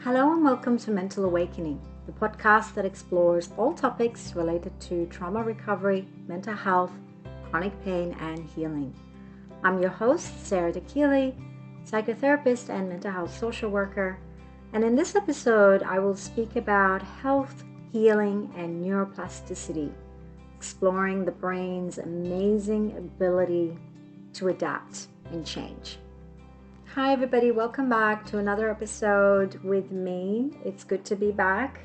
Hello and welcome to Mental Awakening, the podcast that explores all topics related to trauma recovery, mental health, chronic pain, and healing. I'm your host, Sarah DeKeely, psychotherapist and mental health social worker, and in this episode, I will speak about health, healing, and neuroplasticity, exploring the brain's amazing ability to adapt and change. Hi everybody, welcome back to another episode with me. It's good to be back.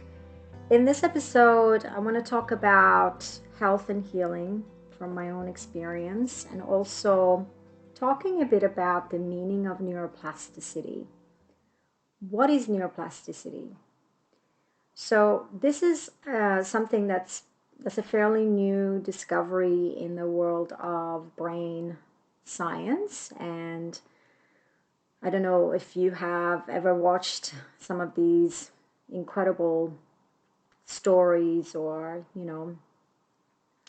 In this episode, I want to talk about health and healing from my own experience and also talking a bit about the meaning of neuroplasticity. What is neuroplasticity? So this is something that's a fairly new discovery in the world of brain science, and I don't know if you have ever watched some of these incredible stories or,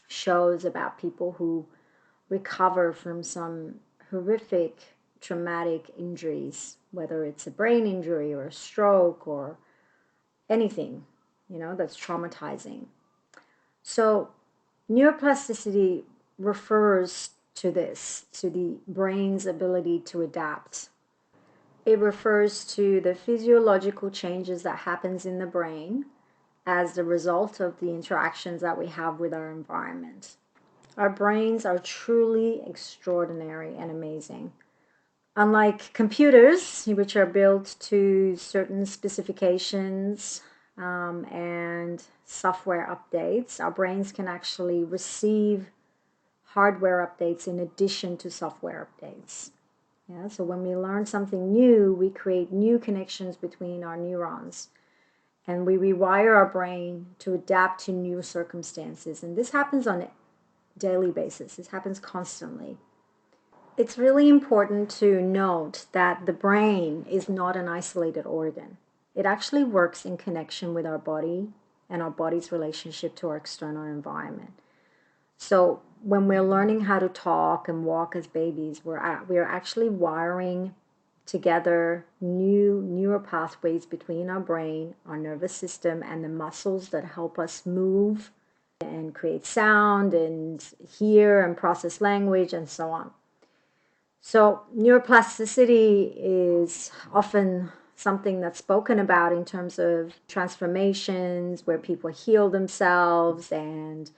shows about people who recover from some horrific traumatic injuries, whether it's a brain injury or a stroke or anything, that's traumatizing. So neuroplasticity refers to this, to the brain's ability to adapt. It refers to the physiological changes that happens in the brain as the result of the interactions that we have with our environment. Our brains are truly extraordinary and amazing. Unlike computers, which are built to certain specifications and software updates, our brains can actually receive hardware updates in addition to software updates. Yeah, so when we learn something new, we create new connections between our neurons and we rewire our brain to adapt to new circumstances. And this happens on a daily basis. This happens constantly. It's really important to note that the brain is not an isolated organ. It actually works in connection with our body and our body's relationship to our external environment. So when we're learning how to talk and walk as babies, we're actually wiring together new neural pathways between our brain, our nervous system, and the muscles that help us move and create sound and hear and process language and so on. So neuroplasticity is often something that's spoken about in terms of transformations where people heal themselves and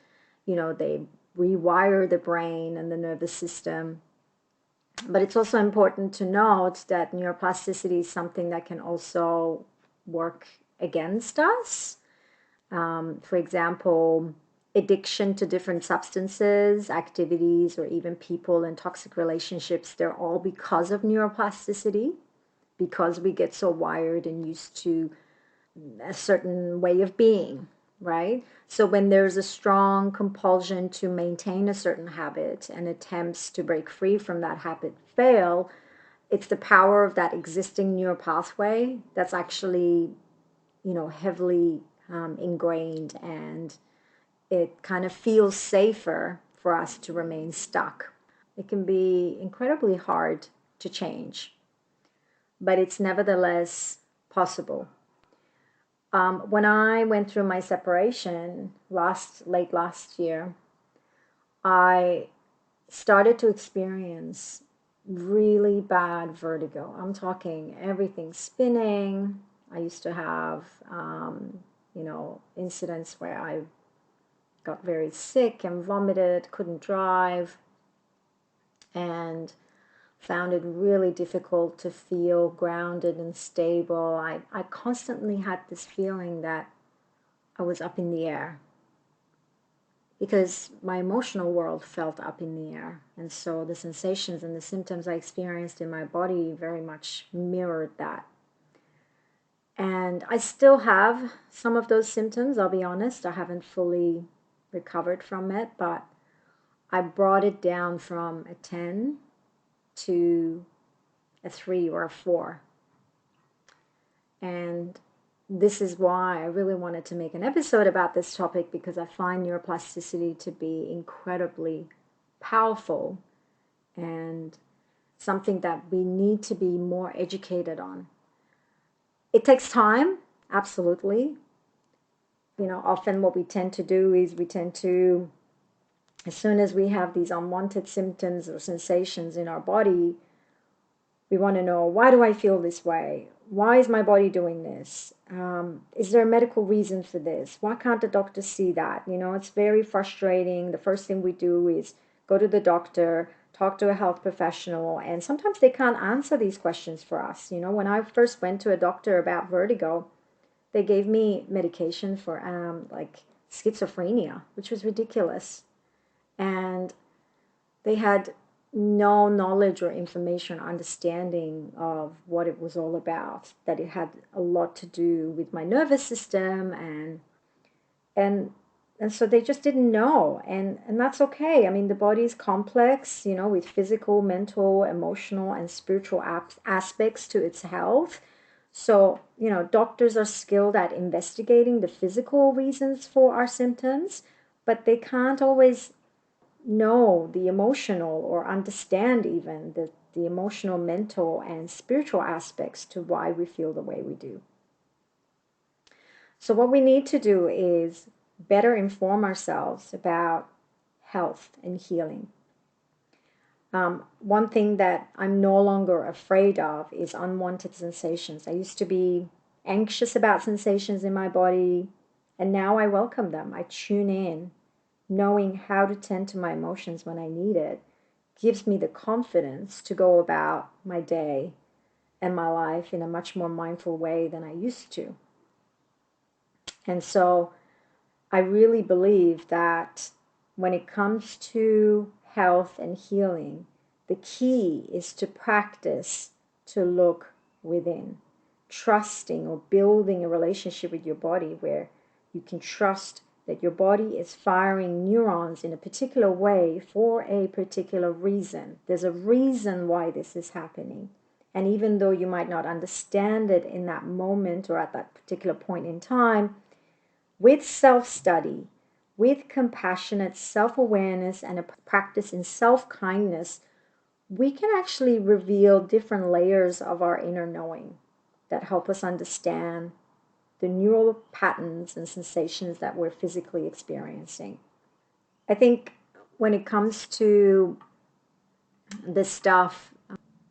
they rewire the brain and the nervous system. But it's also important to note that neuroplasticity is something that can also work against us. For example, addiction to different substances, activities, or even people in toxic relationships, they're all because of neuroplasticity, because we get so wired and used to a certain way of being. Right? So when there's a strong compulsion to maintain a certain habit and attempts to break free from that habit fail, it's the power of that existing neural pathway that's actually, heavily ingrained, and it kind of feels safer for us to remain stuck. It can be incredibly hard to change, but it's nevertheless possible. When I went through my separation late last year, I started to experience really bad vertigo. I'm talking everything spinning. I used to have, incidents where I got very sick and vomited, couldn't drive, and found it really difficult to feel grounded and stable. I constantly had this feeling that I was up in the air because my emotional world felt up in the air. And so the sensations and the symptoms I experienced in my body very much mirrored that. And I still have some of those symptoms, I'll be honest. I haven't fully recovered from it, but I brought it down from a 10 to a 3 or a 4. And this is why I really wanted to make an episode about this topic, because I find neuroplasticity to be incredibly powerful and something that we need to be more educated on. It takes time, absolutely. Often what we tend to do is as soon as we have these unwanted symptoms or sensations in our body, we want to know, why do I feel this way? Why is my body doing this? Is there a medical reason for this? Why can't the doctor see that? It's very frustrating. The first thing we do is go to the doctor, talk to a health professional, and sometimes they can't answer these questions for us. When I first went to a doctor about vertigo, they gave me medication for like schizophrenia, which was ridiculous. And they had no knowledge or information or understanding of what it was all about, that it had a lot to do with my nervous system, and and so they just didn't know, and that's okay. I mean, the body is complex, with physical, mental, emotional, and spiritual aspects to its health. So, doctors are skilled at investigating the physical reasons for our symptoms, but they can't always know the emotional or understand even the emotional, mental, and spiritual aspects to why we feel the way we do. So, what we need to do is better inform ourselves about health and healing. One thing that I'm no longer afraid of is unwanted sensations. I used to be anxious about sensations in my body, and now I welcome them. I tune in. Knowing how to tend to my emotions when I need it gives me the confidence to go about my day and my life in a much more mindful way than I used to. And so I really believe that when it comes to health and healing, the key is to practice to look within, trusting or building a relationship with your body where you can trust that your body is firing neurons in a particular way for a particular reason. There's a reason why this is happening. And even though you might not understand it in that moment or at that particular point in time, with self-study, with compassionate self-awareness and a practice in self-kindness, we can actually reveal different layers of our inner knowing that help us understand the neural patterns and sensations that we're physically experiencing. I think when it comes to this stuff,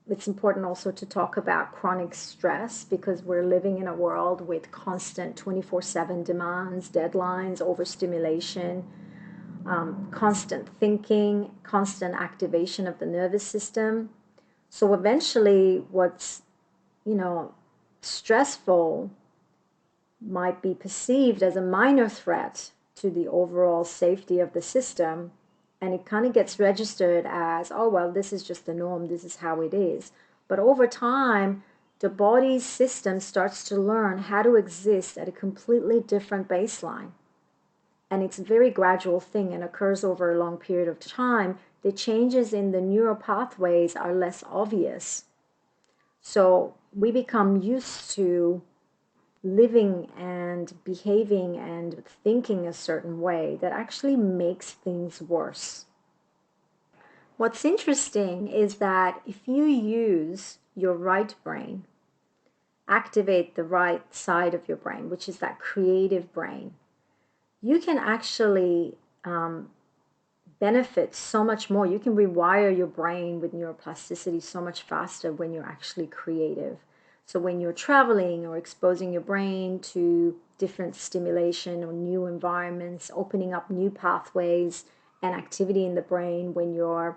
it's important also to talk about chronic stress, because we're living in a world with constant 24/7 demands, deadlines, overstimulation, constant thinking, constant activation of the nervous system. So eventually what's, stressful might be perceived as a minor threat to the overall safety of the system, and it kind of gets registered as, oh, well, this is just the norm, this is how it is. But over time, the body's system starts to learn how to exist at a completely different baseline. And it's a very gradual thing and occurs over a long period of time. The changes in the neural pathways are less obvious. So we become used to living and behaving and thinking a certain way that actually makes things worse. What's interesting is that if you use your right brain, activate the right side of your brain, which is that creative brain, you can actually benefit so much more. You can rewire your brain with neuroplasticity so much faster when you're actually creative. So when you're traveling or exposing your brain to different stimulation or new environments, opening up new pathways and activity in the brain, when you're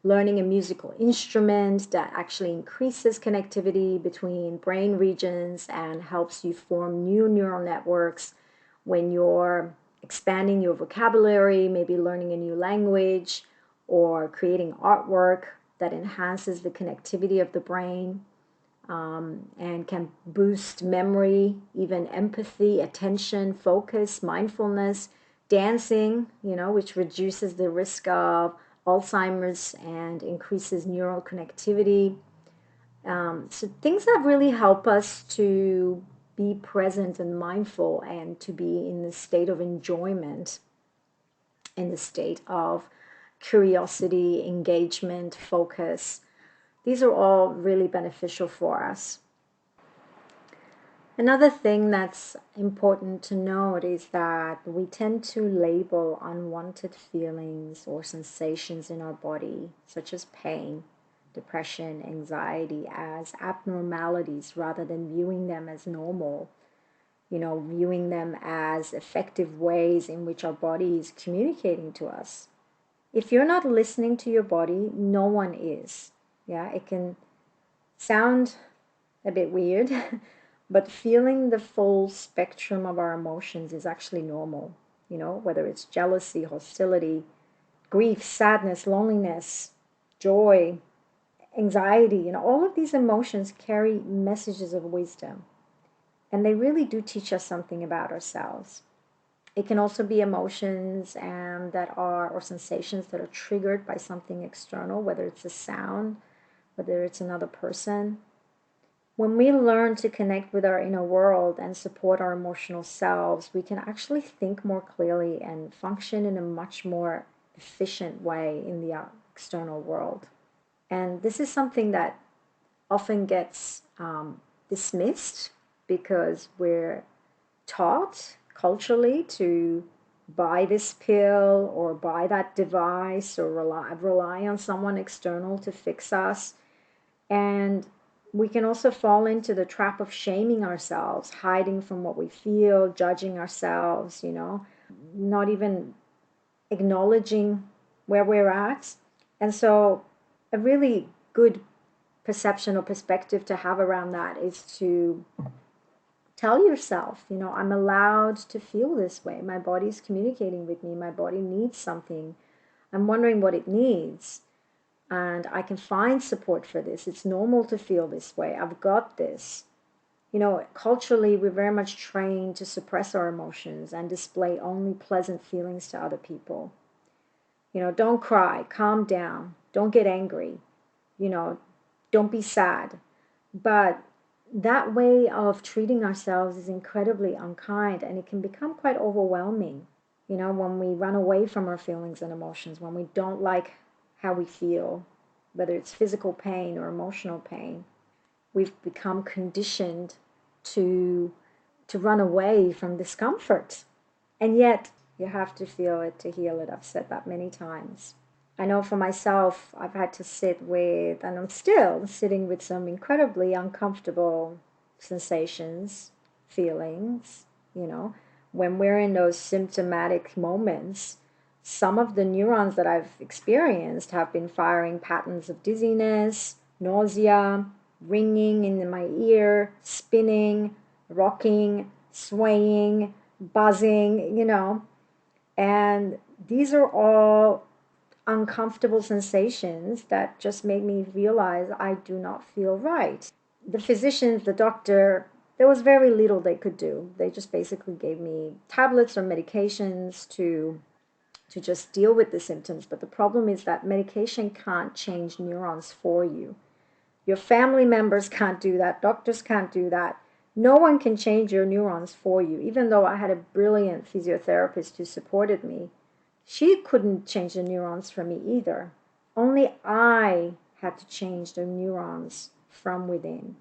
learning a musical instrument that actually increases connectivity between brain regions and helps you form new neural networks, when you're expanding your vocabulary, maybe learning a new language, or creating artwork that enhances the connectivity of the brain, and can boost memory, even empathy, attention, focus, mindfulness, dancing, which reduces the risk of Alzheimer's and increases neural connectivity. So things that really help us to be present and mindful and to be in the state of enjoyment, in the state of curiosity, engagement, focus. These are all really beneficial for us. Another thing that's important to note is that we tend to label unwanted feelings or sensations in our body, such as pain, depression, anxiety, as abnormalities rather than viewing them as normal, viewing them as effective ways in which our body is communicating to us. If you're not listening to your body, no one is. Yeah, it can sound a bit weird, but feeling the full spectrum of our emotions is actually normal. Whether it's jealousy, hostility, grief, sadness, loneliness, joy, anxiety, all of these emotions carry messages of wisdom. And they really do teach us something about ourselves. It can also be emotions or sensations that are triggered by something external, whether it's a sound, whether it's another person. When we learn to connect with our inner world and support our emotional selves, we can actually think more clearly and function in a much more efficient way in the external world. And this is something that often gets dismissed because we're taught culturally to buy this pill or buy that device or rely on someone external to fix us. And we can also fall into the trap of shaming ourselves, hiding from what we feel, judging ourselves, not even acknowledging where we're at. And so, a really good perception or perspective to have around that is to tell yourself, I'm allowed to feel this way. My body's communicating with me. My body needs something. I'm wondering what it needs. And I can find support for this. It's normal to feel this way. I've got this. Culturally, we're very much trained to suppress our emotions and display only pleasant feelings to other people. Don't cry, calm down, don't get angry, don't be sad. But that way of treating ourselves is incredibly unkind, and it can become quite overwhelming, when we run away from our feelings and emotions, when we don't like how we feel, whether it's physical pain or emotional pain. We've become conditioned to run away from discomfort. And yet, you have to feel it to heal it. I've said that many times. I know for myself, I've had to sit with, and I'm still sitting with some incredibly uncomfortable sensations, feelings, when we're in those symptomatic moments. Some of the neurons that I've experienced have been firing patterns of dizziness, nausea, ringing in my ear, spinning, rocking, swaying, buzzing, and these are all uncomfortable sensations that just made me realize I do not feel right. The physicians, the doctor, there was very little they could do. They just basically gave me tablets or medications to just deal with the symptoms. But the problem is that medication can't change neurons for you. Your family members can't do that. Doctors can't do that. No one can change your neurons for you. Even though I had a brilliant physiotherapist who supported me, she couldn't change the neurons for me either. Only I had to change the neurons from within.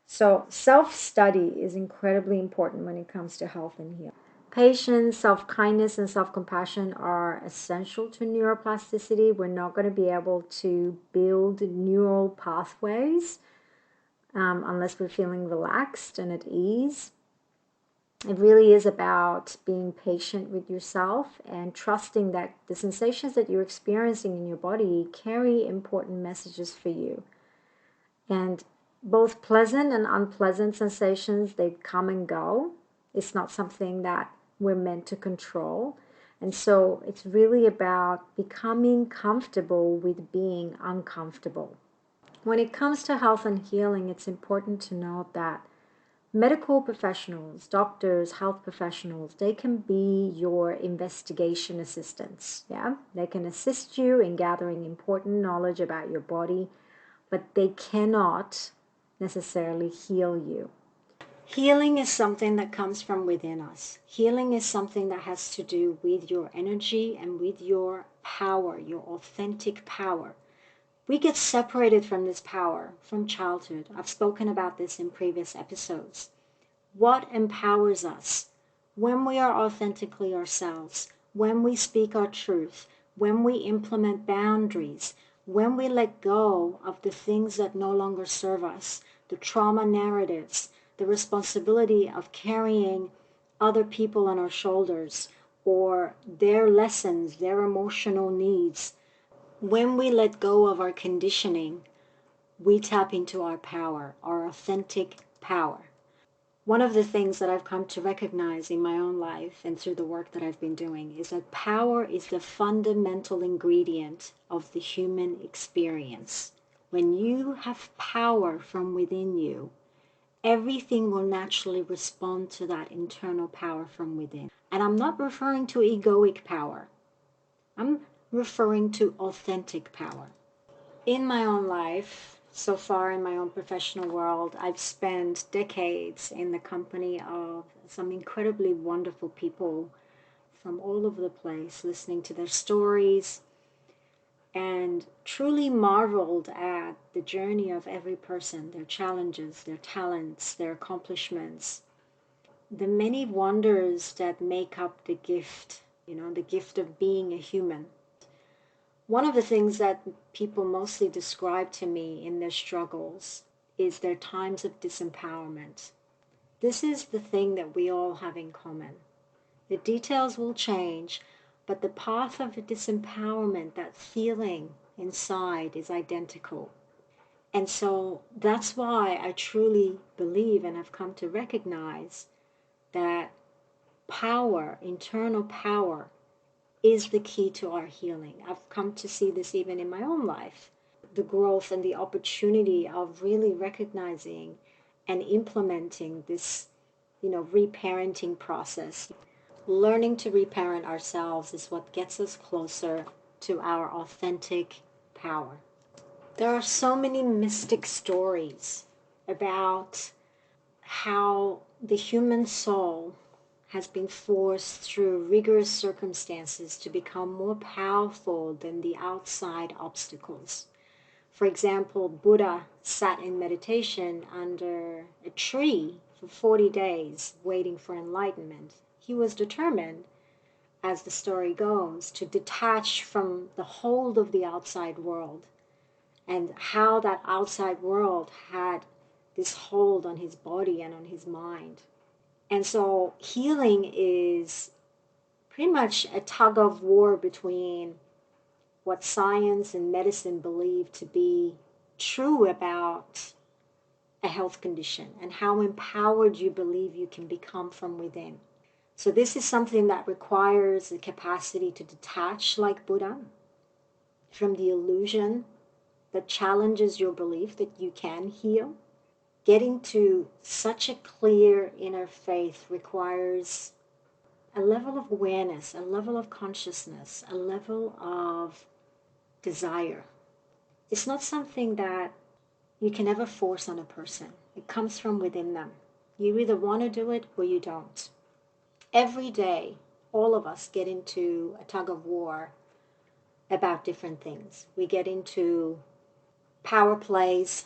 So self-study is incredibly important when it comes to health and healing. Patience, self-kindness, and self-compassion are essential to neuroplasticity. We're not going to be able to build neural pathways unless we're feeling relaxed and at ease. It really is about being patient with yourself and trusting that the sensations that you're experiencing in your body carry important messages for you. And both pleasant and unpleasant sensations, they come and go. It's not something that we're meant to control. And so it's really about becoming comfortable with being uncomfortable. When it comes to health and healing, it's important to note that medical professionals, doctors, health professionals, they can be your investigation assistants. Yeah, they can assist you in gathering important knowledge about your body, but they cannot necessarily heal you. Healing is something that comes from within us. Healing is something that has to do with your energy and with your power, your authentic power. We get separated from this power from childhood. I've spoken about this in previous episodes. What empowers us? When we are authentically ourselves, when we speak our truth, when we implement boundaries, when we let go of the things that no longer serve us, the trauma narratives, the responsibility of carrying other people on our shoulders, or their lessons, their emotional needs. When we let go of our conditioning, we tap into our power, our authentic power. One of the things that I've come to recognize in my own life and through the work that I've been doing is that power is the fundamental ingredient of the human experience. When you have power from within you, everything will naturally respond to that internal power from within. And I'm not referring to egoic power. I'm referring to authentic power. In my own life, so far in my own professional world, I've spent decades in the company of some incredibly wonderful people from all over the place, listening to their stories, and truly marveled at the journey of every person, their challenges, their talents, their accomplishments, the many wonders that make up the gift, the gift of being a human. One of the things that people mostly describe to me in their struggles is their times of disempowerment. This is the thing that we all have in common. The details will change, but the path of disempowerment, that feeling inside, is identical. And so that's why I truly believe and have come to recognize that power, internal power, is the key to our healing. I've come to see this even in my own life. The growth and the opportunity of really recognizing and implementing this, reparenting process. Learning to reparent ourselves is what gets us closer to our authentic power. There are so many mystic stories about how the human soul has been forced through rigorous circumstances to become more powerful than the outside obstacles. For example, Buddha sat in meditation under a tree for 40 days waiting for enlightenment. He was determined, as the story goes, to detach from the hold of the outside world and how that outside world had this hold on his body and on his mind. And so healing is pretty much a tug of war between what science and medicine believe to be true about a health condition and how empowered you believe you can become from within. So this is something that requires the capacity to detach, like Buddha, from the illusion that challenges your belief that you can heal. Getting to such a clear inner faith requires a level of awareness, a level of consciousness, a level of desire. It's not something that you can ever force on a person. It comes from within them. You either want to do it or you don't. Every day, all of us get into a tug of war about different things. We get into power plays,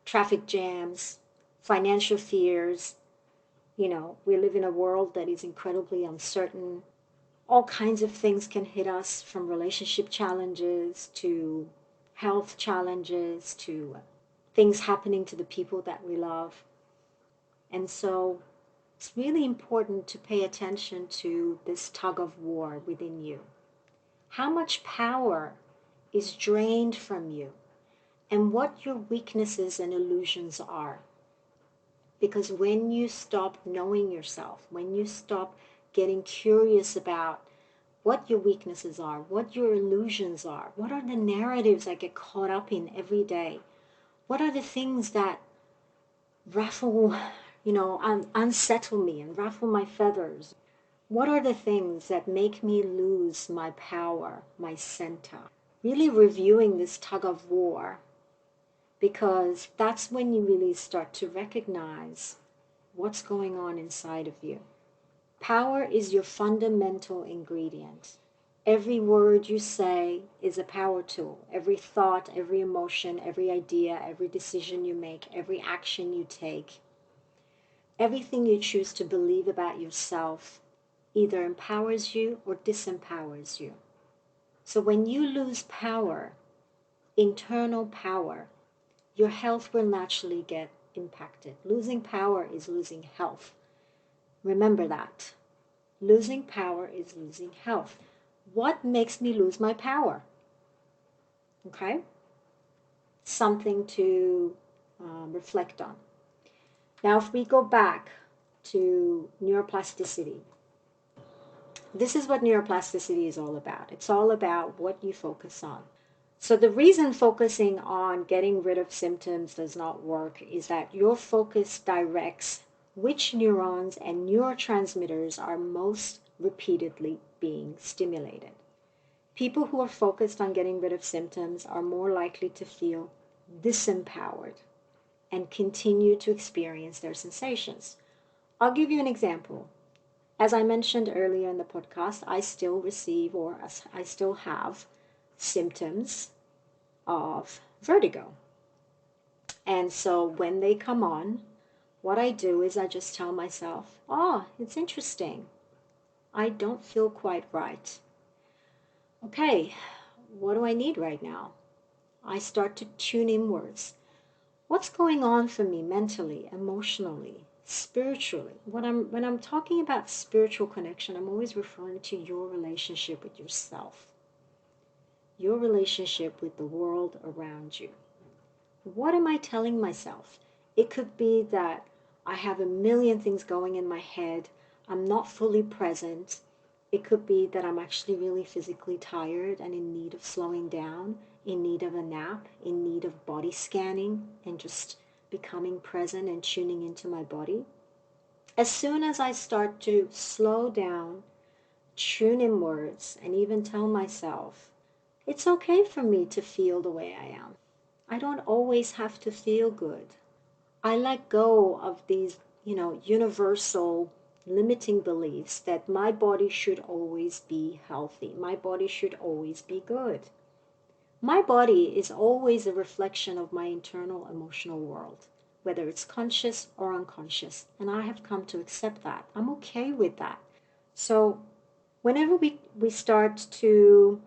traffic jams, financial fears. We live in a world that is incredibly uncertain. All kinds of things can hit us, from relationship challenges to health challenges to things happening to the people that we love. And so it's really important to pay attention to this tug of war within you. How much power is drained from you, and what your weaknesses and illusions are. Because when you stop knowing yourself, when you stop getting curious about what your weaknesses are, what your illusions are, what are the narratives I get caught up in every day, what are the things that ruffle, unsettle me and ruffle my feathers, what are the things that make me lose my power, my center. Really reviewing this tug of war, because that's when you really start to recognize what's going on inside of you. Power is your fundamental ingredient. Every word you say is a power tool. Every thought, every emotion, every idea, every decision you make, every action you take. Everything you choose to believe about yourself either empowers you or disempowers you. So when you lose power, internal power, your health will naturally get impacted. Losing power is losing health. Remember that. Losing power is losing health. What makes me lose my power? Okay? Something to reflect on. Now, if we go back to neuroplasticity, this is what neuroplasticity is all about. It's all about what you focus on. So the reason focusing on getting rid of symptoms does not work is that your focus directs which neurons and neurotransmitters are most repeatedly being stimulated. People who are focused on getting rid of symptoms are more likely to feel disempowered and continue to experience their sensations. I'll give you an example. As I mentioned earlier in the podcast, I still receive or I still have symptoms of vertigo. And so when they come on, what I do is I just tell myself, oh, it's interesting. I don't feel quite right. Okay, what do I need right now? I start to tune inwards. What's going on for me mentally, emotionally, spiritually? When I'm talking about spiritual connection, I'm always referring to your relationship with yourself, your relationship with the world around you. What am I telling myself? It could be that I have a million things going in my head. I'm not fully present. It could be that I'm actually really physically tired and in need of slowing down, in need of a nap, in need of body scanning and just becoming present and tuning into my body. As soon as I start to slow down, tune inwards, and even tell myself, it's okay for me to feel the way I am. I don't always have to feel good. I let go of these, universal limiting beliefs that my body should always be healthy. My body should always be good. My body is always a reflection of my internal emotional world, whether it's conscious or unconscious. And I have come to accept that. I'm okay with that. So whenever we start to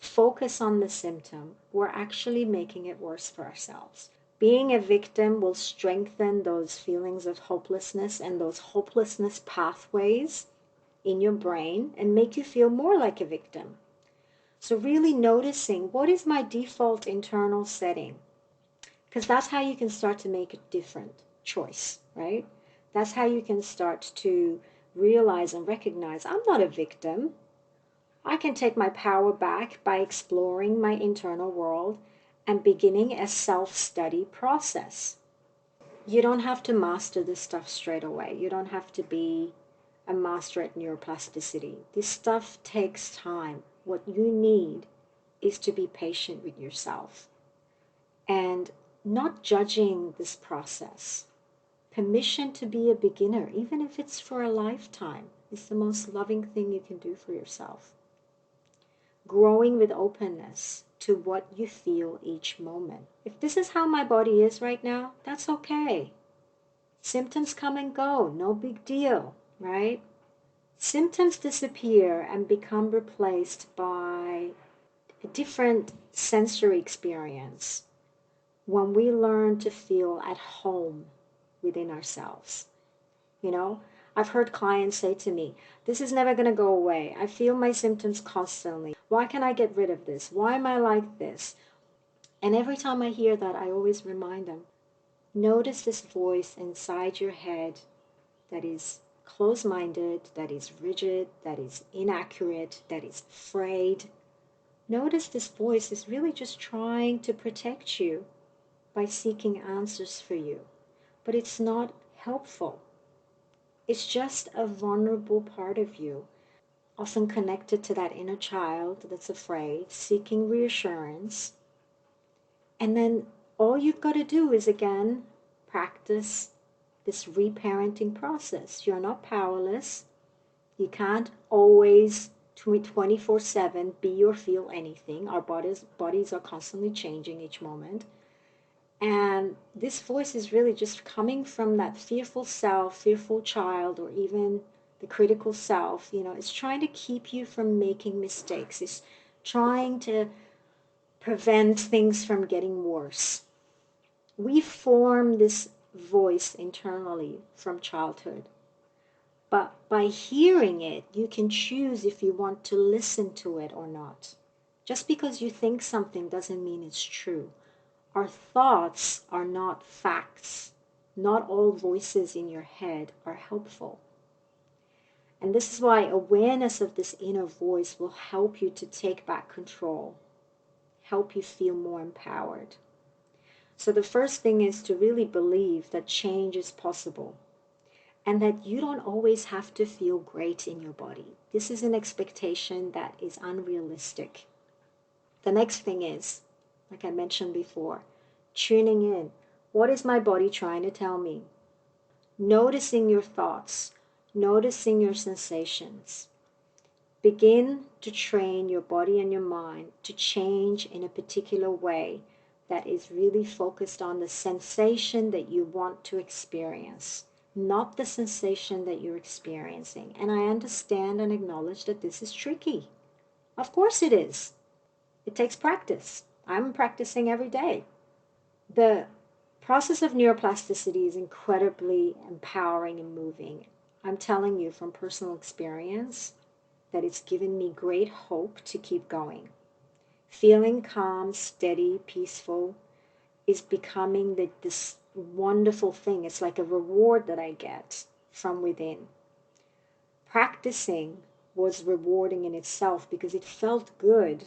focus on the symptom, we're actually making it worse for ourselves. Being a victim will strengthen those feelings of hopelessness and those hopelessness pathways in your brain and make you feel more like a victim. So really noticing, what is my default internal setting? Because that's how you can start to make a different choice, right? That's how you can start to realize and recognize, I'm not a victim. I can take my power back by exploring my internal world and beginning a self-study process. You don't have to master this stuff straight away. You don't have to be a master at neuroplasticity. This stuff takes time. What you need is to be patient with yourself and not judging this process. Permission to be a beginner, even if it's for a lifetime, is the most loving thing you can do for yourself. Growing with openness to what you feel each moment. If this is how my body is right now, that's okay. Symptoms come and go, no big deal, right? Symptoms disappear and become replaced by a different sensory experience when we learn to feel at home within ourselves. I've heard clients say to me, this is never going to go away. I feel my symptoms constantly. Why can't I get rid of this? Why am I like this? And every time I hear that, I always remind them, notice this voice inside your head that is closed-minded, that is rigid, that is inaccurate, that is afraid. Notice this voice is really just trying to protect you by seeking answers for you. But it's not helpful. It's just a vulnerable part of you, often connected to that inner child that's afraid, seeking reassurance. And then all you've got to do is, again, practice this reparenting process. You're not powerless. You can't always 24/7 be or feel anything. Our bodies are constantly changing each moment. And this voice is really just coming from that fearful self, fearful child, or even the critical self. It's trying to keep you from making mistakes. It's trying to prevent things from getting worse. We form this voice internally from childhood. But by hearing it, you can choose if you want to listen to it or not. Just because you think something doesn't mean it's true. Our thoughts are not facts. Not all voices in your head are helpful. And this is why awareness of this inner voice will help you to take back control, help you feel more empowered. So the first thing is to really believe that change is possible and that you don't always have to feel great in your body. This is an expectation that is unrealistic. The next thing is, like I mentioned before, tuning in. What is my body trying to tell me? Noticing your thoughts, noticing your sensations. Begin to train your body and your mind to change in a particular way that is really focused on the sensation that you want to experience, not the sensation that you're experiencing. And I understand and acknowledge that this is tricky. Of course it is. It takes practice. I'm practicing every day. The process of neuroplasticity is incredibly empowering and moving. I'm telling you from personal experience that it's given me great hope to keep going. Feeling calm, steady, peaceful is becoming this wonderful thing. It's like a reward that I get from within. Practicing was rewarding in itself because it felt good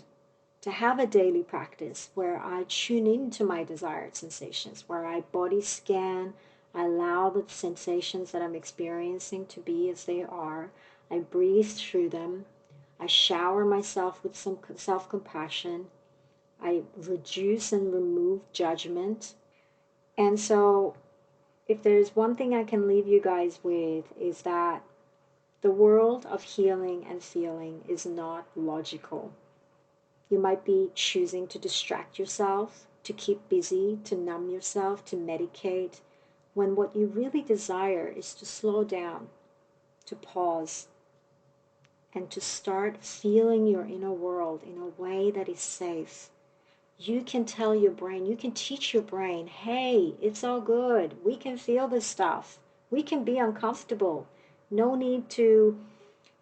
to have a daily practice where I tune into my desired sensations, where I body scan, I allow the sensations that I'm experiencing to be as they are, I breathe through them, I shower myself with some self-compassion, I reduce and remove judgment. And so if there's one thing I can leave you guys with is that the world of healing and feeling is not logical. You might be choosing to distract yourself, to keep busy, to numb yourself, to medicate, when what you really desire is to slow down, to pause, and to start feeling your inner world in a way that is safe. You can tell your brain, you can teach your brain, hey, it's all good. We can feel this stuff. We can be uncomfortable. No need to,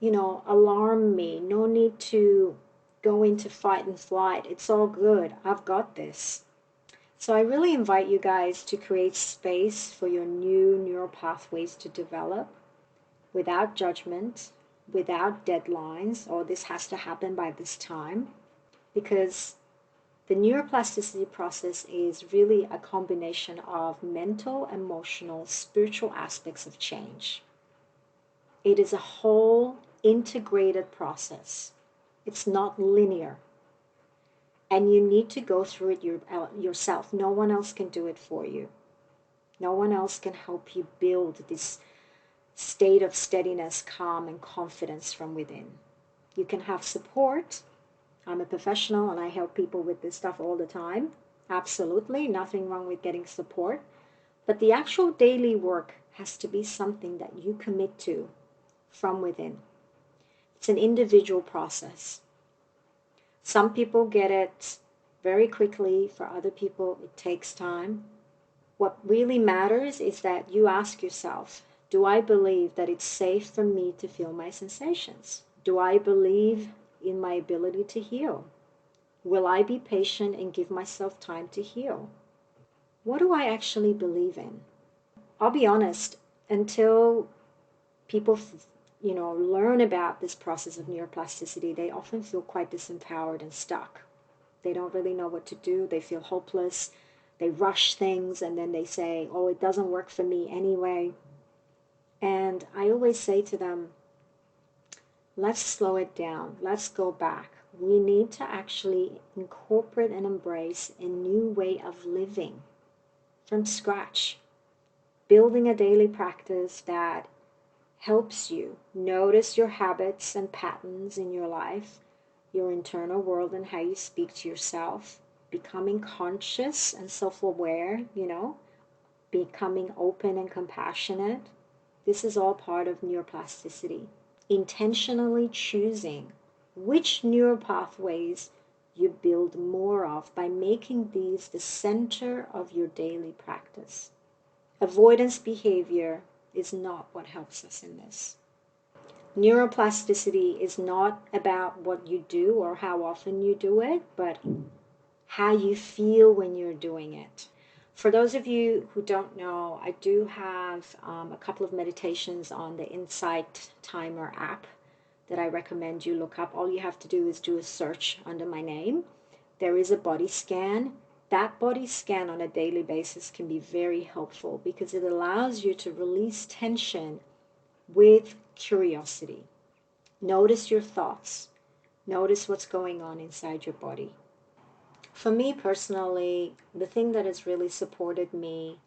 alarm me. No need to go into fight and flight. It's all good. I've got this. So I really invite you guys to create space for your new neural pathways to develop without judgment, without deadlines, or this has to happen by this time, because the neuroplasticity process is really a combination of mental, emotional, spiritual aspects of change. It is a whole integrated process. It's not linear. And you need to go through it yourself. No one else can do it for you. No one else can help you build this state of steadiness, calm, and confidence from within. You can have support. I'm a professional and I help people with this stuff all the time. Absolutely, nothing wrong with getting support. But the actual daily work has to be something that you commit to from within. It's an individual process. Some people get it very quickly. For other people, it takes time. What really matters is that you ask yourself, do I believe that it's safe for me to feel my sensations? Do I believe in my ability to heal? Will I be patient and give myself time to heal? What do I actually believe in? I'll be honest, until people learn about this process of neuroplasticity, they often feel quite disempowered and stuck. They don't really know what to do. They feel hopeless. They rush things and then they say, oh, it doesn't work for me anyway. And I always say to them, let's slow it down. Let's go back. We need to actually incorporate and embrace a new way of living from scratch. Building a daily practice that helps you notice your habits and patterns in your life, your internal world, and how you speak to yourself. becoming conscious and self-aware, becoming open and compassionate. This is all part of neuroplasticity. Intentionally choosing which neural pathways you build more of by making these the center of your daily practice. Avoidance behavior is not what helps us in this. Neuroplasticity is not about what you do or how often you do it, but how you feel when you're doing it. For those of you who don't know, I do have a couple of meditations on the Insight Timer app that I recommend you look up. All you have to do is do a search under my name. There is a body scan. That body scan on a daily basis can be very helpful because it allows you to release tension with curiosity. Notice your thoughts. Notice what's going on inside your body. For me personally, the thing that has really supported me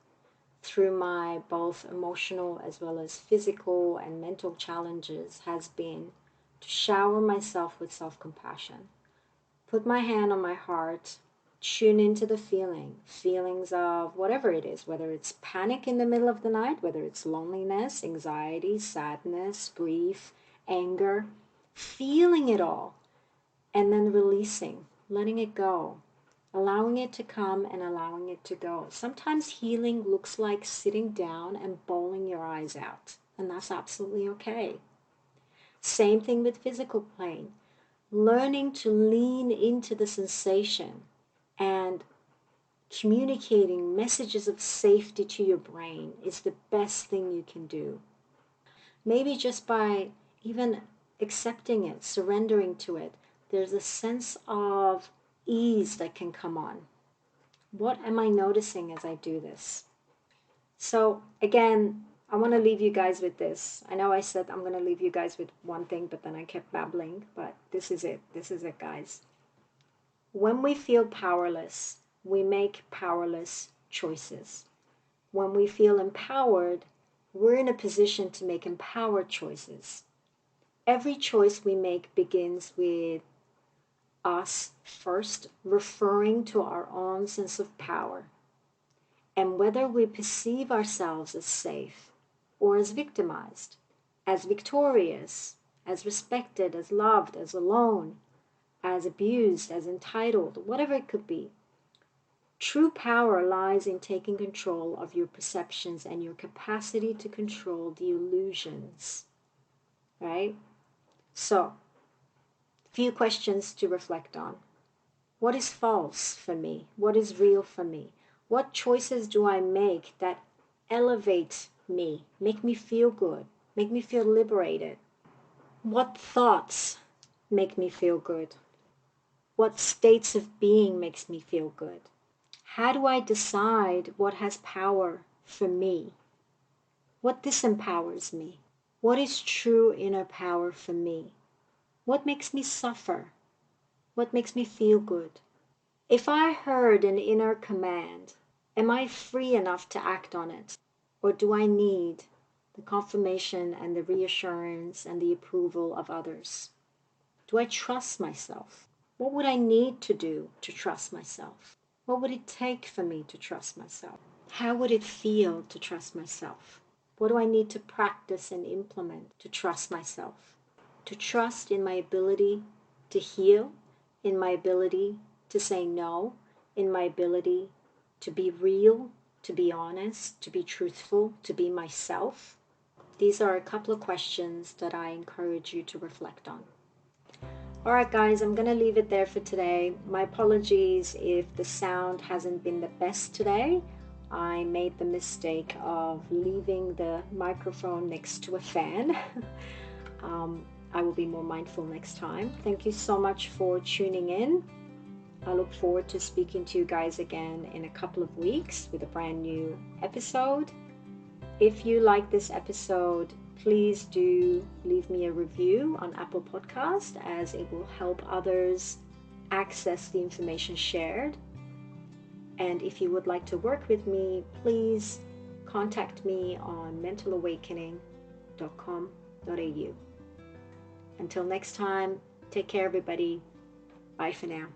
through my both emotional as well as physical and mental challenges has been to shower myself with self-compassion. Put my hand on my heart, tune into the feelings of whatever it is, whether it's panic in the middle of the night, whether it's loneliness, anxiety, sadness, grief, anger, feeling it all, and then releasing, letting it go. Allowing it to come and allowing it to go. Sometimes healing looks like sitting down and bawling your eyes out, and that's absolutely okay. Same thing with physical pain. Learning to lean into the sensation and communicating messages of safety to your brain is the best thing you can do. Maybe just by even accepting it, surrendering to it, there's a sense of ease that can come on. What am I noticing as I do this? So again, I want to leave you guys with this. I know I said I'm going to leave you guys with one thing, but then I kept babbling, but this is it. This is it, guys. When we feel powerless, we make powerless choices. When we feel empowered, we're in a position to make empowered choices. Every choice we make begins with us first referring to our own sense of power and whether we perceive ourselves as safe or as victimized, as victorious, as respected, as loved, as alone, as abused, as entitled, whatever it could be. True power lies in taking control of your perceptions and your capacity to control the illusions, right? So, few questions to reflect on. What is false for me? What is real for me? What choices do I make that elevate me, make me feel good, make me feel liberated? What thoughts make me feel good? What states of being makes me feel good? How do I decide what has power for me? What disempowers me? What is true inner power for me? What makes me suffer? What makes me feel good? If I heard an inner command, am I free enough to act on it? Or do I need the confirmation and the reassurance and the approval of others? Do I trust myself? What would I need to do to trust myself? What would it take for me to trust myself? How would it feel to trust myself? What do I need to practice and implement to trust myself? To trust in my ability to heal, in my ability to say no, in my ability to be real, to be honest, to be truthful, to be myself? These are a couple of questions that I encourage you to reflect on. All right, guys, I'm going to leave it there for today. My apologies if the sound hasn't been the best today. I made the mistake of leaving the microphone next to a fan. I will be more mindful next time. Thank you so much for tuning in. I look forward to speaking to you guys again in a couple of weeks with a brand new episode. If you like this episode, please do leave me a review on Apple Podcast, as it will help others access the information shared. And if you would like to work with me, please contact me on mentalawakening.com.au. Until next time, take care, everybody. Bye for now.